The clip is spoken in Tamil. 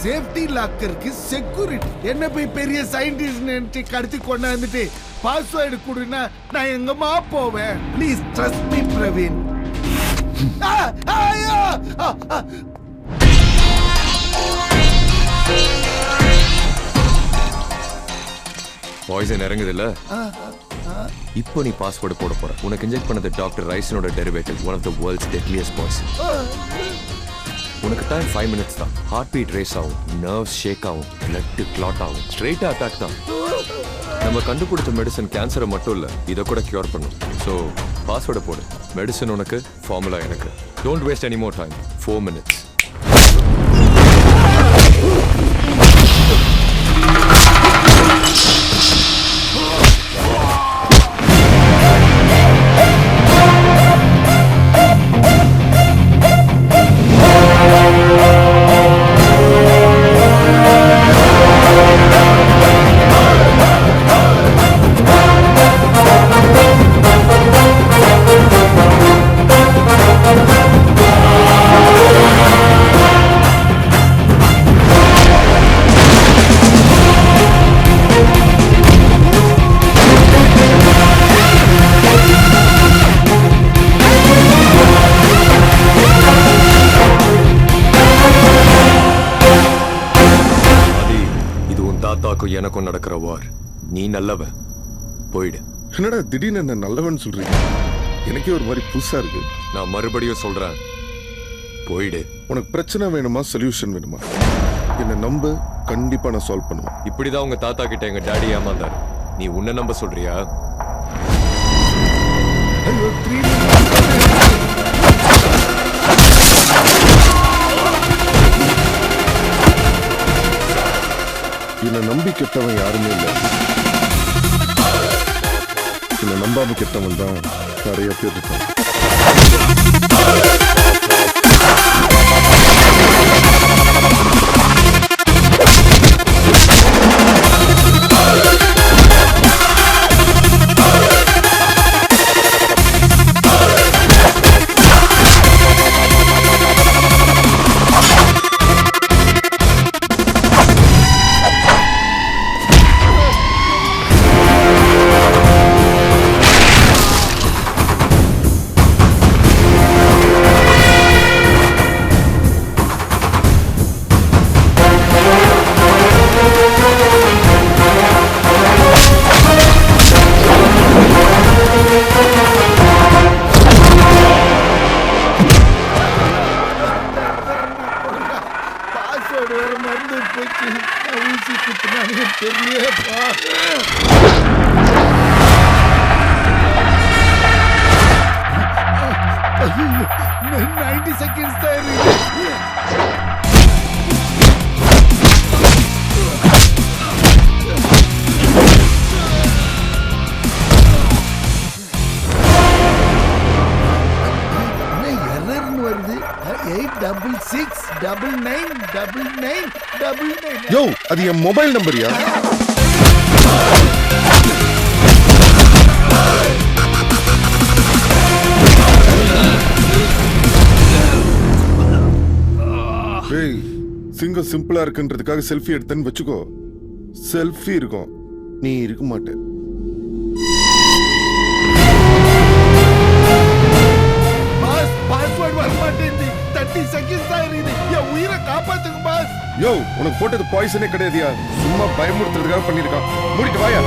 சேஃப்டி லாக்கருக்கு செக்யூரிட்டி என்ன போய் பெரிய சயின்டிஸ்ட் கடத்தி கொண்டாந்துட்டு பாஸ்வேர்டு கொடுனா நான் எங்கம்மா போவேன். Please trust me Praveen. Poison இறங்குது இல்ல, இப்போ நீ பாஸ்வேர்டு போட போற. உனக்கு இன்ஜெக்ட் பண்ணது டாக்டர் ரைசனோட derivative, one of the world's deadliest poison. உனக்கு டைம் 5 minutes தான். ஹார்ட் பீட் ரேஸ் ஆகும், நர்வ்ஸ் ஷேக் ஆகும், பிளட் கிளாட் ஆகும். ஸ்ட்ரெயிட்டா அட்டாக் தான். நம்ம கண்டுபிடிச்ச மெடிசன் கேன்சரை மட்டும் இல்ல, இதை கூட கியூர் பண்ணும். ஸோ பாஸ்வேர்டை போடு. மெடிசன் உனக்கு, ஃபார்முலா எனக்கு. Don't waste any more time. 4 minutes. எனக்கும் நடக்கிற வார். நீ நல்லவன், போயிடு. என்னடா திடீர்னு என்ன நல்லவன் சொல்றீங்க? எனக்கே ஒரு மாதிரி புதுசா இருக்கு. நான் மறுபடியும் சொல்றேன், போயிடு. உனக்கு பிரச்சனை வேணுமா, சொல்யூஷன் வேணுமா? என்ன நம்ப, கண்டிப்பா நான் சால்வ் பண்ணுவேன். இப்படிதான் உங்க தாத்தா கிட்ட எங்க டாடி ஏமாந்தாரு. நீ உன்னை நம்ப சொல்றியா? என்னை நம்பி கெட்டவன் யாருமே இல்லை. என்னை நம்பாம கெட்டவன் தான் நிறைய பேர் இருக்கான். யோ, அது என் மொபைல் நம்பரியா? ஏய், சிங்கம் சிம்பிளா இருக்குன்றதுக்காக செல்ஃபி எடுத்தேன்னு வச்சுக்கோ, செல்ஃபி இருக்கும், நீ இருக்க மாட்டே. யோ, உனக்கு போட்டது பாய்சனே கிடையாதியா? சும்மா பயமுறுத்துறதுக்காக பண்ணிருக்கான். மூடிட்டு வாயா.